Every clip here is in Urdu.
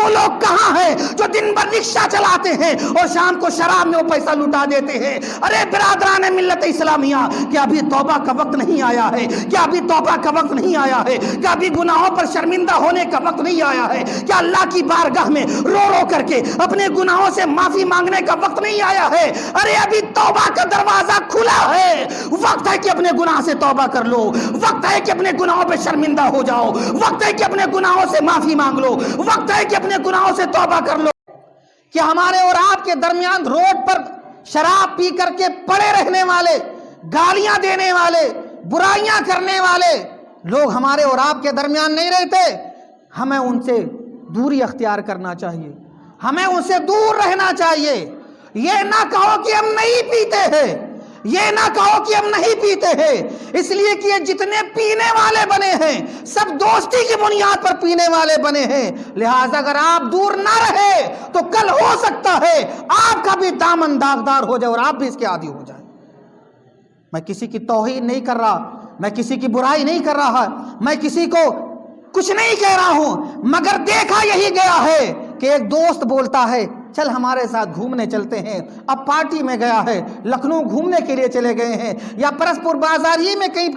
وہ لوگ کہاں ہیں جو دن بھر رکشہ چلاتے ہیں اور شام کو شراب میں وہ پیسہ لٹا دیتے ہیں؟ ارے برادران ملت اسلامیہ، کیا ابھی توبہ کا وقت نہیں آیا ہے؟ کیا ابھی توبہ کا وقت نہیں آیا ہے؟ کیا ابھی گناہوں پر شرمندہ ہونے کا وقت نہیں آیا ہے؟ کیا اللہ کی بارگاہ میں رو رو کر کے اپنے گناہوں سے معافی مانگنے کا وقت نہیں آیا ہے؟ ارے ابھی توبہ کا دروازہ کھلا ہے، وقت ہے کہ اپنے گناہ سے توبہ کر لو، وقت ہے کہ اپنے گناہوں پہ شرمندہ ہو جاؤ، وقت ہے کہ اپنے گناہوں سے معافی مانگ لو، وقت ہے کہ اپنے گناہوں سے توبہ کر لو۔ کہ ہمارے اور آپ کے درمیان روڈ پر شراب پی کر کے پڑے رہنے والے، گالیاں دینے والے، برائیاں کرنے والے لوگ ہمارے اور آپ کے درمیان نہیں رہتے۔ ہمیں ان سے دوری اختیار کرنا چاہیے، ہمیں ان سے دور رہنا چاہیے۔ یہ نہ کہو کہ ہم نہیں پیتے ہیں، یہ نہ کہو کہ ہم نہیں پیتے ہیں، اس لیے کہ یہ جتنے پینے والے بنے ہیں سب دوستی کی بنیاد پر پینے والے بنے ہیں۔ لہٰذا اگر آپ دور نہ رہے تو کل ہو سکتا ہے آپ کا بھی دامن داغدار ہو جائے اور آپ بھی اس کے عادی ہو جائیں۔ میں کسی کی توہین نہیں کر رہا، میں کسی کی برائی نہیں کر رہا، میں کسی کو کچھ نہیں کہہ رہا ہوں، مگر دیکھا یہی گیا ہے کہ ایک دوست بولتا ہے چل ہمارے ساتھ گھومنے چلتے ہیں، اب پارٹی میں گیا ہے، لکھنؤ گھومنے کے لیے چلے گئے ہیں، یا پرسپور بازاریے میں کہیں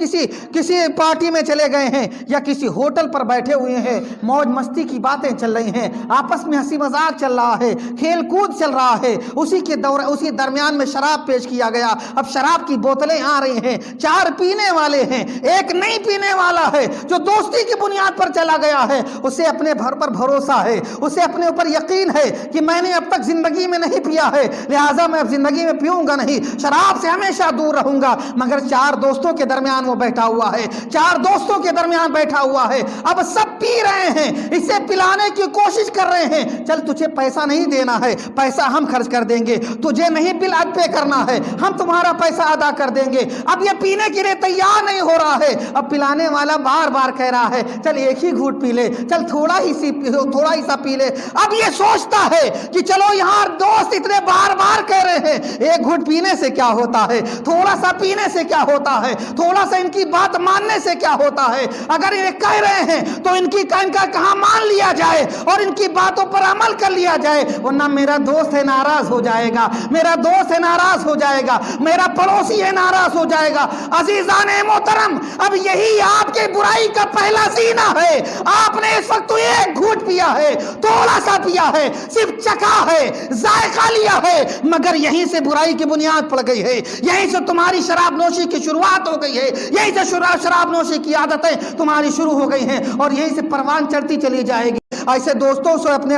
کسی پارٹی میں چلے گئے ہیں، یا کسی ہوٹل پر بیٹھے ہوئے ہیں، موج مستی کی باتیں چل رہی ہیں، آپس میں ہنسی مذاق چل رہا ہے، کھیل کود چل رہا ہے، اسی درمیان میں شراب پیش کیا گیا۔ اب شراب کی بوتلیں آ رہی ہیں، 4 پینے والے ہیں، ایک نہیں پینے والا ہے جو دوستی کی بنیاد پر چلا گیا ہے، اسے اپنے گھر پر بھروسہ ہے، اسے اپنے اوپر یقین ہے کہ میں نے اب تک زندگی میں نہیں پیا ہے، لہٰذا میں اب زندگی میں پیوں گا نہیں، شراب سے ہمیشہ دور رہوں گا۔ مگر 4 دوستوں کے درمیان وہ بیٹھا ہوا ہے، 4 دوستوں کے درمیان بیٹھا ہوا ہے، اب سب پی رہے ہیں، اسے پلانے کی کوشش کر رہے ہیں، چل تجھے پیسہ نہیں دینا ہے، پیسہ ہم خرچ کر دیں گے، تجھے نہیں بل پے کرنا ہے، ہم تمہارا پیسہ ادا کر دیں گے۔ اب یہ پینے کے لیے تیار نہیں ہو رہا ہے، اب پلانے والا بار بار کہہ رہا ہے چل ایک ہی گھونٹ پی لے، چل تھوڑا ہی سا پی لے۔ اب یہ سوچتا ہے کہ چلو یہاں دوست اتنے بار بار کہہ رہے ہیں، ایک گھونٹ پینے سے کیا ہوتا ہے، تھوڑا سا پینے سے کیا ہوتا ہے، تھوڑا سا ان کی بات ماننے سے کیا ہوتا ہے، اگر یہ کہہ رہے ہیں تو ان کا کہاں مان لیا جائے اور ان کی باتوں پر عمل کر لیا جائے، ورنہ میرا دوست ہے ناراض ہو جائے گا، میرا دوست ہے ناراض ہو جائے گا، میرا پڑوسی ہے ناراض ہو جائے گا۔ عزیزان محترم، اب یہی آپ کے برائی کا پہلا زینہ ہے۔ آپ نے اس وقت تو ایک گھونٹ پیا ہے، تھوڑا سا پیا ہے، صرف چکھا ہے، ذائقہ لیا ہے، مگر یہیں سے برائی کی بنیاد پڑ گئی ہے، یہیں سے تمہاری شراب نوشی کی شروعات ہو گئی ہے، یہیں سے شراب نوشی کی عادتیں تمہاری شروع ہو گئی ہیں اور یہیں سے پروان چڑھتی چلی جائے گی۔ ایسے دوستوں سے اپنے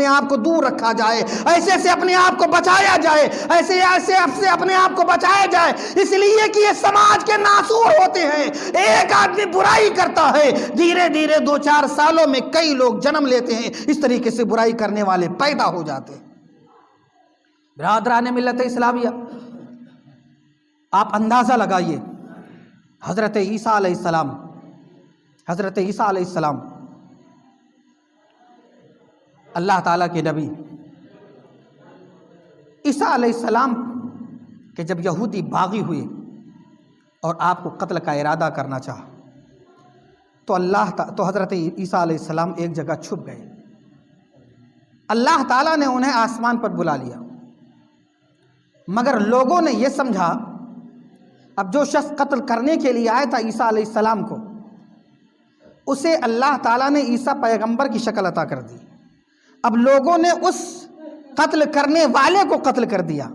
آپ کو دور رکھا جائے، ایسے سے اپنے آپ کو بچایا جائے، ایسے اپنے آپ کو بچایا جائے، اس لیے کہ یہ سماج کے ناسور ہوتے ہیں۔ ایک آدمی برائی کرتا ہے، دھیرے دھیرے 2-4 سالوں میں کئی لوگ جنم لیتے ہیں، اس طریقے سے برائی کرنے والے پیدا ہو جاتے ہیں۔ برادران ملت اسلامیہ، آپ اندازہ لگائیے، حضرت عیسیٰ علیہ السلام اللہ تعالیٰ کے نبی عیسیٰ علیہ السلام کہ جب یہودی باغی ہوئے اور آپ کو قتل کا ارادہ کرنا چاہا تو حضرت عیسیٰ علیہ السلام ایک جگہ چھپ گئے۔ اللہ تعالیٰ نے انہیں آسمان پر بلا لیا، مگر لوگوں نے یہ سمجھا اب جو شخص قتل کرنے کے لیے آیا تھا عیسیٰ علیہ السلام کو، اسے اللہ تعالیٰ نے عیسیٰ پیغمبر کی شکل عطا کر دی۔ اب لوگوں نے اس قتل کرنے والے کو قتل کر دیا،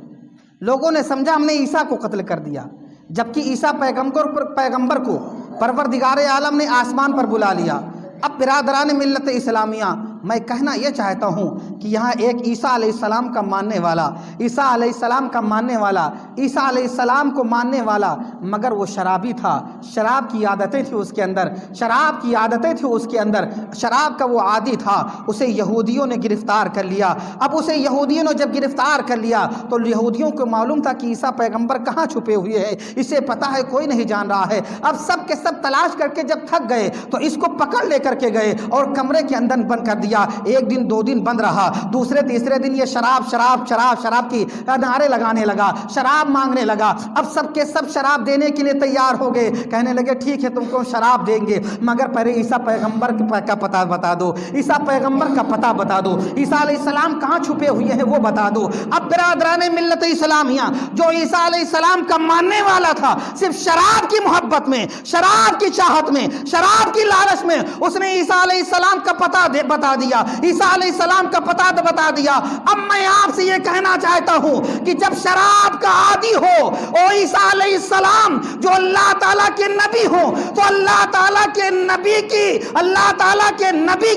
لوگوں نے سمجھا ہم نے عیسیٰ کو قتل کر دیا، جبکہ عیسیٰ پیغمبر کو پروردگار عالم نے آسمان پر بلا لیا۔ اب برادران ملت اسلامیہ، میں کہنا یہ چاہتا ہوں کہ یہاں ایک عیسیٰ علیہ السلام کا ماننے والا، عیسیٰ علیہ السلام کا ماننے والا، عیسیٰ علیہ السلام کو ماننے والا، مگر وہ شرابی تھا، شراب کی عادتیں تھیں اس کے اندر، شراب کا وہ عادی تھا۔ اسے یہودیوں نے گرفتار کر لیا۔ اب اسے یہودیوں نے جب گرفتار کر لیا تو یہودیوں کو معلوم تھا کہ عیسیٰ پیغمبر کہاں چھپے ہوئے ہیں، اسے پتہ ہے کوئی نہیں جان رہا ہے۔ اب سب کے سب تلاش کر کے جب تھک گئے تو اس کو پکڑ لے کر کے گئے اور کمرے کے اندر بند کر دیا۔ دیا. ایک دن دو دن بند رہا, دوسرے تیسرے دن یہ شراب شراب شراب شراب کی نعرے لگانے لگا, شراب مانگنے لگا. اب سب کے سب شراب دینے کے لیے تیار ہو گئے, کہنے لگے ٹھیک ہے تم کو شراب دیں گے, مگر پہلے عیسیٰ پیغمبر کا پتہ بتا دو, عیسیٰ پیغمبر کا پتہ بتا دو, عیسیٰ علیہ السلام کہاں چھپے ہوئے ہیں وہ بتا دو. اب برادران ملت اسلامیہ, جو عیسیٰ علیہ السلام کا ماننے والا تھا, صرف شراب کی محبت میں, شراب کی چاہت میں, شراب کی لالچ میں اس نے عیسیٰ علیہ السلام کا پتہ بتا دیا, عیسیٰ علیہ السلام کا پتہ بتا دیا. اب میں آپ سے یہ کہنا چاہتا ہوں کہ جب شراب کا عادی ہو اور عیسیٰ علیہ السلام جو اللہ تعالیٰ کے نبی ہو, تو اللہ تعالیٰ کے نبی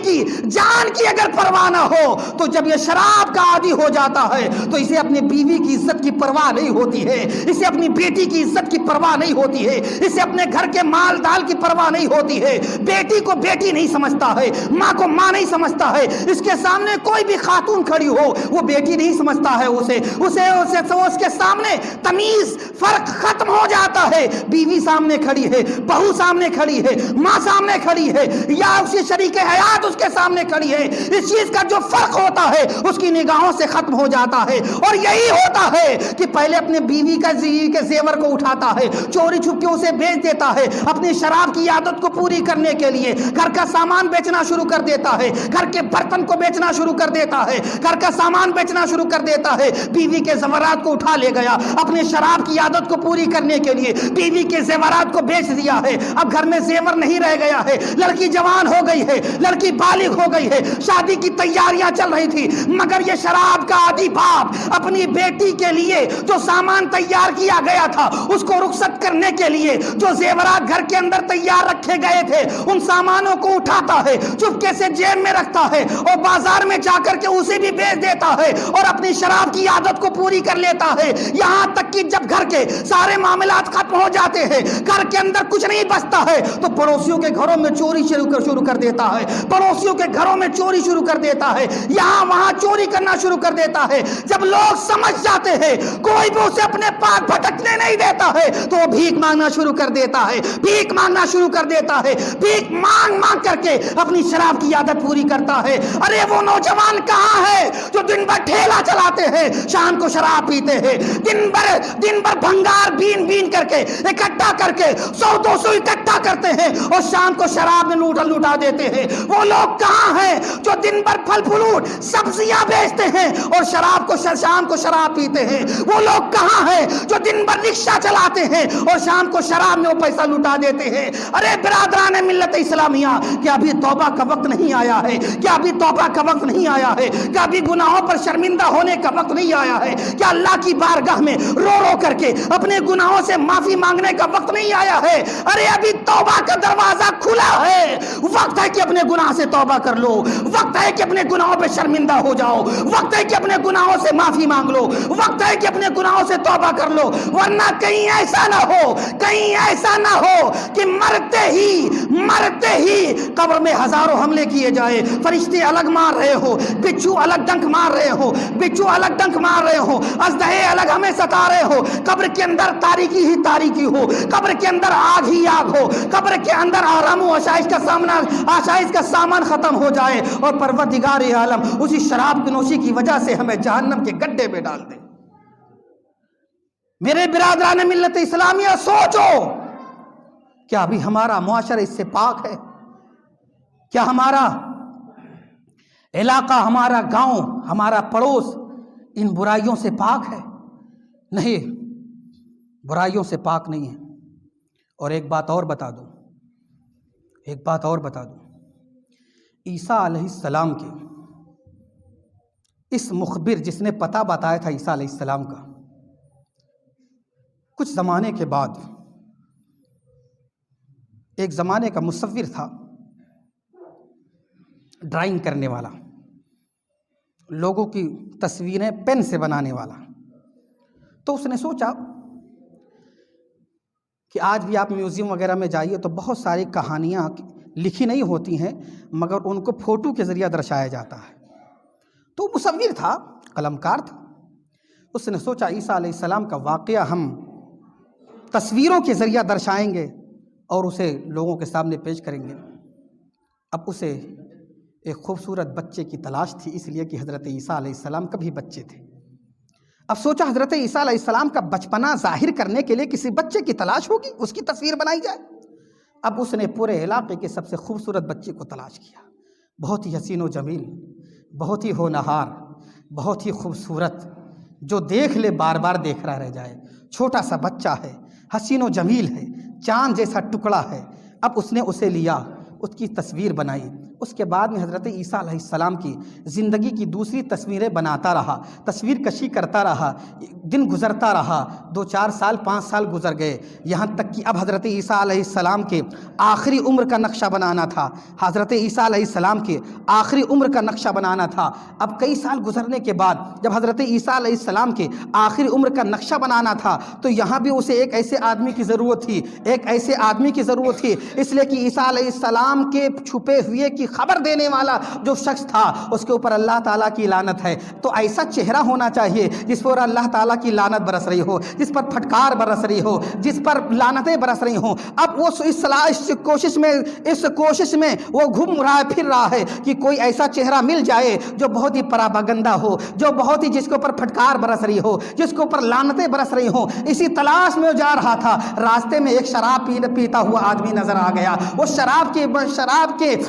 کی جان کی اگر پرواہ نہ ہو, تو جب یہ شراب کا عادی ہو جاتا ہے تو اسے اپنی بیوی کی عزت کی پرواہ نہیں ہوتی ہے, اسے اپنی بیٹی کی عزت کی پرواہ نہیں ہوتی ہے, اسے اپنے گھر کے مال دال کی پرواہ نہیں ہوتی ہے. بیٹی کو بیٹی نہیں سمجھتا ہے, ماں کو ماں نہیں سمجھتا ہے, اس کے سامنے کوئی بھی خاتون کھڑی ہو وہ بیٹی نہیں سمجھتا ہے, اس کے سامنے تمیز فرق ختم ہو جاتا ہے. بیوی سامنے کھڑی ہے, بہو سامنے کھڑی ہے, ماں سامنے کھڑی ہے, یا اسی شریک حیات اس کے سامنے کھڑی ہے, اس چیز کا جو فرق ہوتا ہے اس کی نگاہوں سے ختم ہو جاتا ہے. اور یہی ہوتا ہے کہ پہلے اپنے بیوی کے زیور کو اٹھاتا ہے, چوری چھپ کے اسے بیچ دیتا ہے, اپنی شراب کی عادت کو پوری کرنے کے لیے گھر کا سامان بیچنا شروع کر دیتا ہے, گھر کے برتن کو بیچنا شروع کر دیتا ہے, گھر کا سامان بیچنا شروع کر دیتا ہے. بیوی کے زیورات کو اٹھا لے گیا, اپنے شراب کی عادت کو پوری کرنے کے لیے بیوی کے زیورات کو بیچ دیا ہے. اب گھر میں زیور نہیں رہ گیا ہے, لڑکی جوان ہو گئی ہے, لڑکی بالغ ہو گئی ہے, شادی کی تیاریاں چل رہی تھی, مگر یہ شراب کا عادی باپ اپنی بیٹی کے لیے جو سامان تیار کیا گیا تھا اس کو رخصت کرنے کے لیے جو زیورات گھر کے اندر تیار رکھے گئے تھے ان سامانوں کو اٹھاتا ہے, چپکے سے جیب میں رکھتا ہے اور بازار میں جا کر کے اسے بھی بیچ دیتا ہے اور اپنی شراب کی عادت کو پوری کر لیتا ہے. یہاں تک کہ جب گھر کے سارے معاملات ختم ہو جاتے ہیں, گھر کے اندر کچھ نہیں بچتا ہے, تو پڑوسیوں کے گھروں میں چوری شروع کر دیتا ہے, پڑوسیوں کے گھروں میں چوری شروع کر دیتا ہے, یہاں وہاں چوری کرنا شروع کر دیتا ہے. جب لوگ سمجھ جاتے ہیں کوئی بھی اسے اپنے پاس بھٹکنے نہیں دیتا ہے تو وہ بھیک مانگنا شروع کر دیتا ہے, بھیک مانگنا شروع کر دیتا ہے, بھیک مانگ کر کے اپنی شراب کی عادت پوری کرتا ہے. ارے وہ نوجوان کہاں ہے جو دن بھر ٹھیلا چلاتے ہیں, شام کو شراب پیتے ہیں, دن بھر بھنگار بین کر کے اکٹھا کر کے 100-200 اکٹھا کرتے ہیں اور شام کو شراب میں لوٹا دیتے ہیں. وہ لوگ کہاں ہیں جو دن بھر پھل فروٹ سبزیاں بیچتے ہیں اور شام کو شراب پیتے ہیں؟ وہ لوگ کہاں ہیں جو دن بھر رکشہ چلاتے ہیں اور شام کو شراب میں وہ پیسہ لوٹا دیتے ہیں؟ ارے برادران ملت اسلامیہ, کیا ابھی توبہ کا وقت نہیں آیا ہے؟ کیا ابھی توبہ کا وقت نہیں آیا ہے؟ کیا ابھی گناہوں پر شرمندہ ہونے کا وقت نہیں آیا ہے؟ کیا اللہ کی بارگاہ میں رو کر کے اپنے گناہوں سے معافی مانگنے کا وقت نہیں آیا ہے؟ ارے ابھی توبہ کا دروازہ کھلا ہے, وقت ہے کہ اپنے گناہ سے توبہ کر لو, وقت ہے کہ اپنے گناہوں پہ شرمندہ ہو جاؤ, وقت ہے کہ اپنے گناہوں سے معافی مانگ لو, وقت ہے کہ اپنے گناہوں سے توبہ کر لو, ورنہ کہیں ایسا نہ ہو کہ مرتے ہی قبر میں ہزاروں حملے کیے جائے, فرشتے الگ مار رہے ہو, بچھو الگ ڈنک مار رہے ہو, ازدہے الگ ہمیں ستا رہے ہو, قبر کے اندر تاریکی ہی تاریکی ہو, قبر کے اندر آگ ہی آگ ہو, قبر کے اندر آرام و آشائش کا سامان ختم ہو جائے اور پروردگار عالم اسی شراب کی نوشی کی وجہ سے ہمیں جہنم کے گڈھے میں ڈال دے. میرے برادران ملت اسلامیہ, سوچو, کیا ابھی ہمارا معاشرہ اس سے پاک ہے؟ کیا ہمارا علاقہ, ہمارا گاؤں, ہمارا پڑوس ان برائیوں سے پاک ہے؟ نہیں, برائیوں سے پاک نہیں ہے. اور ایک بات اور بتا دوں, عیسیٰ علیہ السلام کے اس مخبر جس نے پتہ بتایا تھا عیسیٰ علیہ السلام کا, کچھ زمانے کے بعد ایک زمانے کا مصور تھا, ڈرائنگ کرنے والا, لوگوں کی تصویریں پین سے بنانے والا. تو اس نے سوچا کہ آج بھی آپ میوزیم وغیرہ میں جائیے تو بہت ساری کہانیاں لکھی نہیں ہوتی ہیں مگر ان کو فوٹو کے ذریعہ درشایا جاتا ہے. تو مصور تھا, قلم کار تھا, اس نے سوچا عیسیٰ علیہ السلام کا واقعہ ہم تصویروں کے ذریعہ درشائیں گے اور اسے لوگوں کے سامنے پیش کریں گے. اب اسے ایک خوبصورت بچے کی تلاش تھی، اس لیے کہ حضرت عیسیٰ علیہ السلام کبھی بچے تھے۔ اب سوچا حضرت عیسیٰ علیہ السلام کا بچپنا ظاہر کرنے کے لیے کسی بچے کی تلاش ہوگی، اس کی تصویر بنائی جائے۔ اب اس نے پورے علاقے کے سب سے خوبصورت بچے کو تلاش کیا، بہت ہی حسین و جمیل، بہت ہی ہونہار، بہت ہی خوبصورت، جو دیکھ لے بار بار دیکھ رہا رہ جائے۔ چھوٹا سا بچہ ہے، حسین و جمیل ہے، چاند جیسا ٹکڑا ہے۔ اب اس نے اسے لیا، اس کی تصویر بنائی۔ اس کے بعد میں حضرت عیسیٰ علیہ السلام کی زندگی کی دوسری تصویریں بناتا رہا، تصویر کشی کرتا رہا، دن گزرتا رہا، 2-4 سال 5 سال گزر گئے، یہاں تک کہ اب حضرت عیسیٰ علیہ السلام کے آخری عمر کا نقشہ بنانا تھا۔ حضرت عیسیٰ علیہ السلام کے آخری عمر کا نقشہ بنانا تھا۔ اب کئی سال گزرنے کے بعد جب حضرت عیسیٰ علیہ السلام کے آخری عمر کا نقشہ بنانا تھا تو یہاں بھی اسے ایک ایسے آدمی کی ضرورت تھی، ایک ایسے آدمی کی ضرورت تھی، اس لیے کہ عیسیٰ علیہ السلام کے چھپے ہوئے کی خبر دینے والا جو شخص تھا اس کے اوپر اللہ تعالیٰ کی لعنت ہے۔ تو ایسا چہرہ ہونا چاہیے جس پر اللہ تعالیٰ کی لعنت برس رہی ہو، جس پر پھٹکار برس رہی ہو، جس پر لعنتیں برس رہی ہوں۔ اب وہ اس کوشش میں وہ گھوم رہا ہے، پھر رہا ہے کہ کوئی ایسا چہرہ مل جائے جو بہت ہی پراپاگندہ ہو، جو بہت ہی جس کے اوپر پھٹکار برس رہی ہو، جس کے اوپر لعنتیں برس رہی ہوں۔ اسی تلاش میں جا رہا تھا، راستے میں ایک شراب پیتا ہوا آدمی نظر آ گیا۔ وہ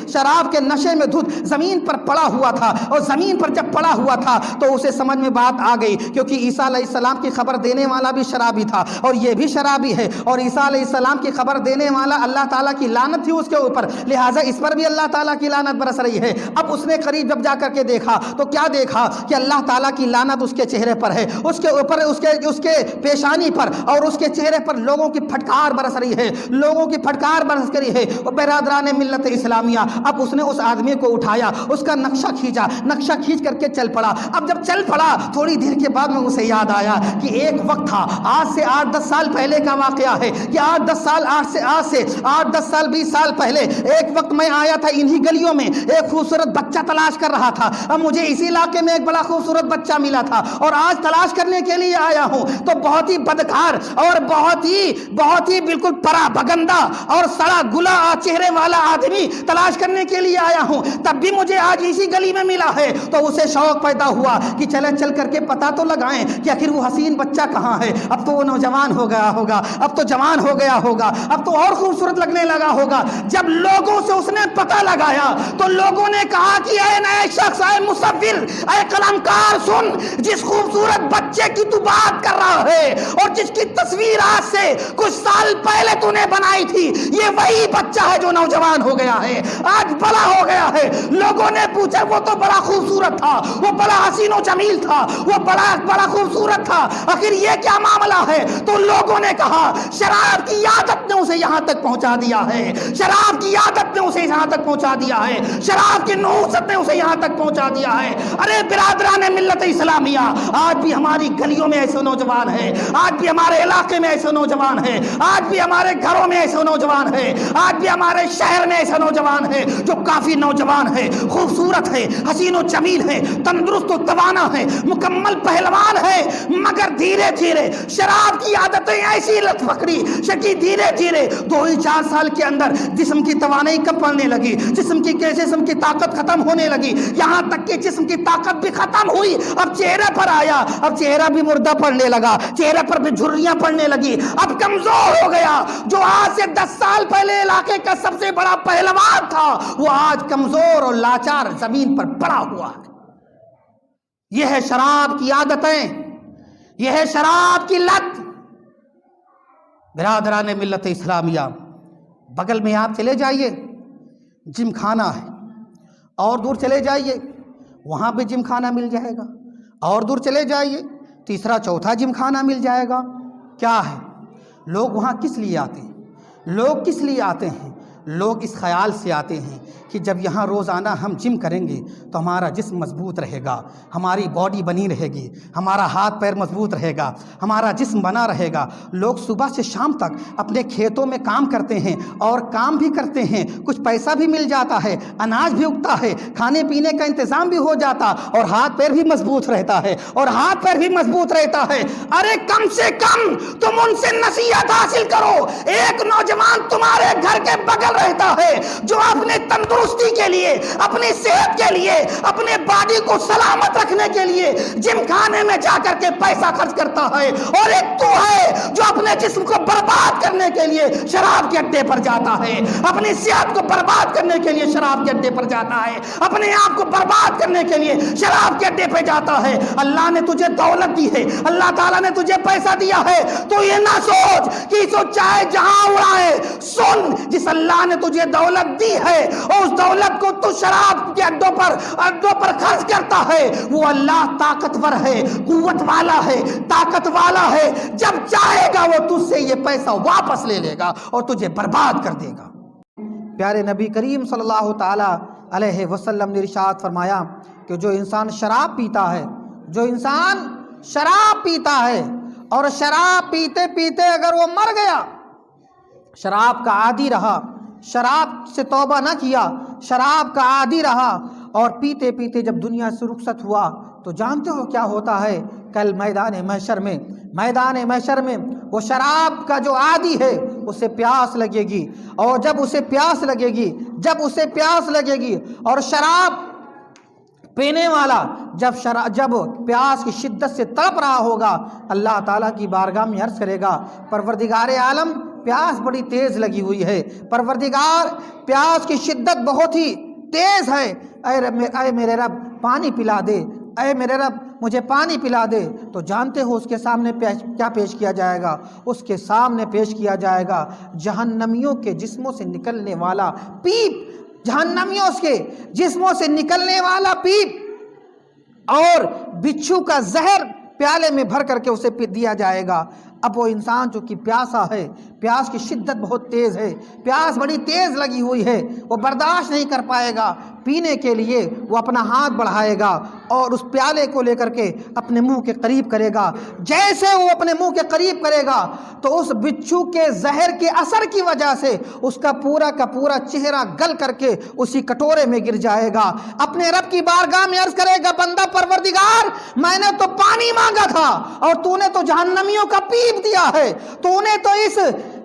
شراب کے نشے میں دھت زمین پر پڑا ہوا تھا، اور زمین پر جب پڑا ہوا تھا تو اسے سمجھ میں بات آ گئی، کیونکہ عیسیٰ علیہ السلام کی خبر دینے والا بھی شرابی تھا اور یہ بھی شرابی ہے، اور عیسیٰ علیہ السلام کی خبر دینے والا اللہ تعالیٰ کی لعنت تھی اس کے اوپر، لہٰذا اس پر بھی اللہ تعالیٰ کی لعنت برس رہی ہے۔ اب اس نے قریب جب جا کر کے دیکھا تو کیا دیکھا کہ اللہ تعالیٰ کی لعنت اس کے چہرے پر ہے، اس کے اوپر، اس کے پیشانی پر اور اس کے چہرے پر لوگوں کی پھٹکار برس رہی ہے، لوگوں کی پھٹکار برس رہی ہے۔ اور برادران ملت اسلامیہ، اب اس نے اس آدمی کو اٹھایا، اس کا نقشہ کھینچا، نقشہ کھینچ کر کے چل پڑا۔ اب جب چل پڑا تھوڑی دیر کے بعد میں اسے یاد آیا کہ ایک وقت تھا، آج سے 8-10 سال پہلے کا واقعہ ہے کہ 8-10 سال 20 سال پہلے ایک وقت میں آیا تھا انہی گلیوں میں، ایک خوبصورت بچہ تلاش کر رہا تھا۔ اب مجھے اسی علاقے میں ایک بڑا خوبصورت بچہ ملا تھا اور آج تلاش کرنے کے لیے آیا ہوں تو بہت ہی بدکار اور بہت ہی بالکل پراپاگندہ اور سڑا گلا چہرے والا آدمی تلاش کرنے کے لیے آیا ہوں، تب بھی مجھے آج اسی گلی میں ملا ہے۔ تو اسے شوق پیدا ہوا کہ چل کر کے پتہ تو لگائیں کہ آخر وہ حسین بچہ کہاں ہے۔ اب تو وہ نوجوان ہو گیا ہوگا، اب تو جوان ہو گیا ہوگا، اب تو اور خوبصورت لگنے لگا ہوگا۔ جب لوگوں سے اس نے پتہ لگایا تو لوگوں نے کہا کہ اے نئے شخص، اے مصور، اے قلمکار، سن، جس خوبصورت بچے کی تو بات کر رہا ہے اور جس کی تصویر آج سے کچھ سال پہلے تو نے بنائی تھی، یہ وہی بچہ ہے جو نوجوان ہو گیا ہے، آج بڑا ہو گیا ہے۔ لوگوں نے پوچھا وہ تو بڑا خوبصورت تھا، وہ بڑا حسین و جمیل تھا، وہ بڑا خوبصورت تھا، آخر یہ کیا معاملہ ہے؟ تو لوگوں نے کہا شراب کی عادت نے اسے یہاں تک پہنچا دیا ہے، شراب کی عادت نے اسے یہاں تک پہنچا دیا ہے، شراب کی نحوست نے اسے یہاں تک پہنچا دیا ہے۔ ارے برادران ملت اسلامیہ، آج بھی ہماری گلیوں میں ایسے نوجوان ہیں، آج بھی ہمارے علاقے میں ایسے نوجوان ہیں، آج بھی ہمارے گھروں میں ایسے نوجوان ہیں، آج بھی ہمارے شہر میں ایسے نوجوان ہیں جو کافی نوجوان ہیں، خوبصورت ہے، حسین و جمیل ہے، تندرست و توانا ہے، مکمل پہلوان ہے، مگر دھیرے دھیرے شراب کی عادتیں ایسی لت پکڑی کہ دھیرے دھیرے 2-4 سال کے اندر جسم کی توانائی کم پڑنے لگی، جسم کی طاقت ختم ہونے لگی، یہاں تک کہ جسم کی طاقت بھی ختم ہوئی۔ اب چہرے پر آیا، اب چہرہ بھی مردہ پڑنے لگا، چہرے پر بھی جھریاں پڑنے لگی، اب کمزور ہو گیا۔ جو آج سے 10 سال پہلے علاقے کا سب سے بڑا پہلوان تھا وہ آج کمزور اور لاچار زمین پر پڑا ہوا ہے۔ یہ ہے شراب کی عادتیں، یہ ہے شراب کی لت۔ برادران ملت اسلامیہ، بغل میں آپ چلے جائیے، جم خانہ ہے، اور دور چلے جائیے وہاں بھی جم خانہ مل جائے گا، اور دور چلے جائیے 3-4 جم خانہ مل جائے گا۔ کیا ہے؟ لوگ وہاں کس لیے آتے ہیں؟ لوگ کس لیے آتے ہیں؟ لوگ اس خیال سے آتے ہیں کہ جب یہاں روزانہ ہم جم کریں گے تو ہمارا جسم مضبوط رہے گا، ہماری باڈی بنی رہے گی، ہمارا ہاتھ پیر مضبوط رہے گا، ہمارا جسم بنا رہے گا۔ لوگ صبح سے شام تک اپنے کھیتوں میں کام کرتے ہیں اور کام بھی کرتے ہیں، کچھ پیسہ بھی مل جاتا ہے، اناج بھی اگتا ہے، کھانے پینے کا انتظام بھی ہو جاتا، اور ہاتھ پیر بھی مضبوط رہتا ہے، ارے کم سے کم تم ان سے نصیحت حاصل کرو۔ ایک نوجوان تمہارے گھر کے بغل رہتا ہے جو اپنے تندرست تندرستی کے لیے، اپنی صحت کے لیے، اپنے باڈی کو سلامت رکھنے کے لیے جم خانے میں جا کر کے پیسہ خرچ کرتا ہے، اور ایک تو ہے جو اپنے جسم کو برباد کرنے کے لیے شراب کے اڈے پر جاتا ہے، اپنی صحت کو برباد کرنے کے لیے شراب کے اڈے پر جاتا ہے، اپنے آپ کو برباد کرنے کے لیے شراب کے اڈے پہ جاتا ہے۔ اللہ نے تجھے دولت دی ہے، اللہ تعالیٰ نے تجھے پیسہ دیا ہے، تو یہ نہ سوچ کہ اسو چاہے جہاں اڑائے۔ سن، جس اللہ نے تجھے دولت دی ہے اور اس دولت کو تو شراب کے اڈوں پر خرچ کرتا ہے، وہ اللہ طاقتور ہے، قوت والا ہے، طاقت والا ہے، جب چاہے گا وہ تجھ سے یہ پیسہ واپس لے لے گا اور تجھے برباد کر دے گا۔ پیارے نبی کریم صلی اللہ تعالی علیہ وسلم نے ارشاد فرمایا کہ جو انسان شراب پیتا ہے، جو انسان شراب پیتا ہے اور شراب پیتے پیتے اگر وہ مر گیا، شراب کا عادی رہا، شراب سے توبہ نہ کیا، شراب کا عادی رہا اور پیتے پیتے جب دنیا سے رخصت ہوا، تو جانتے ہو کیا ہوتا ہے؟ کل میدان محشر میں وہ شراب کا جو عادی ہے اسے پیاس لگے گی، اور جب اسے پیاس لگے گی اور شراب پینے والا جب پیاس کی شدت سے تڑپ رہا ہوگا، اللہ تعالیٰ کی بارگاہ میں عرض کرے گا، پروردگار عالم پیاس بڑی تیز لگی ہوئی ہے، پروردگار پیاس کی شدت بہت ہی تیز ہے، اے میرے رب پانی پلا دے، اے میرے رب مجھے پانی پلا دے۔ تو جانتے ہو اس کے سامنے کیا پیش کیا جائے گا؟ اس کے سامنے پیش کیا جائے گا جہنمیوں کے جسموں سے نکلنے والا پیپ، جہنمیوں کے جسموں سے نکلنے والا پیپ اور بچھو کا زہر پیالے میں بھر کر کے اسے دیا جائے گا۔ اب وہ انسان جو کہ پیاسا ہے، پیاس کی شدت بہت تیز ہے، پیاس بڑی تیز لگی ہوئی ہے، وہ برداشت نہیں کر پائے گا، پینے کے لیے وہ اپنا ہاتھ بڑھائے گا اور اس پیالے کو لے کر کے اپنے منہ کے قریب کرے گا۔ جیسے وہ اپنے منہ کے قریب کرے گا تو اس بچھو کے زہر کے اثر کی وجہ سے اس کا پورا چہرہ گل کر کے اسی کٹورے میں گر جائے گا۔ اپنے رب کی بارگاہ میں عرض کرے گا، بندہ پروردگار میں نے تو پانی مانگا تھا اور تو نے تو جہنمیوں کا پیپ دیا ہے، تو نے تو اس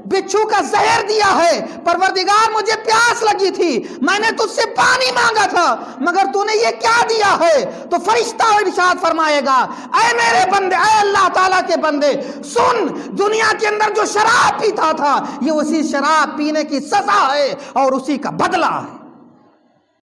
بچھو کا زہر دیا ہے، پروردگار مجھے پیاس لگی تھی، میں نے تجھ سے پانی مانگا تھا مگر تو نے یہ کیا دیا ہے؟ تو فرشتہ ارشاد فرمائے گا، اے میرے بندے، اے اللہ تعالیٰ کے بندے، سن، دنیا کے اندر جو شراب پیتا تھا یہ اسی شراب پینے کی سزا ہے اور اسی کا بدلہ ہے۔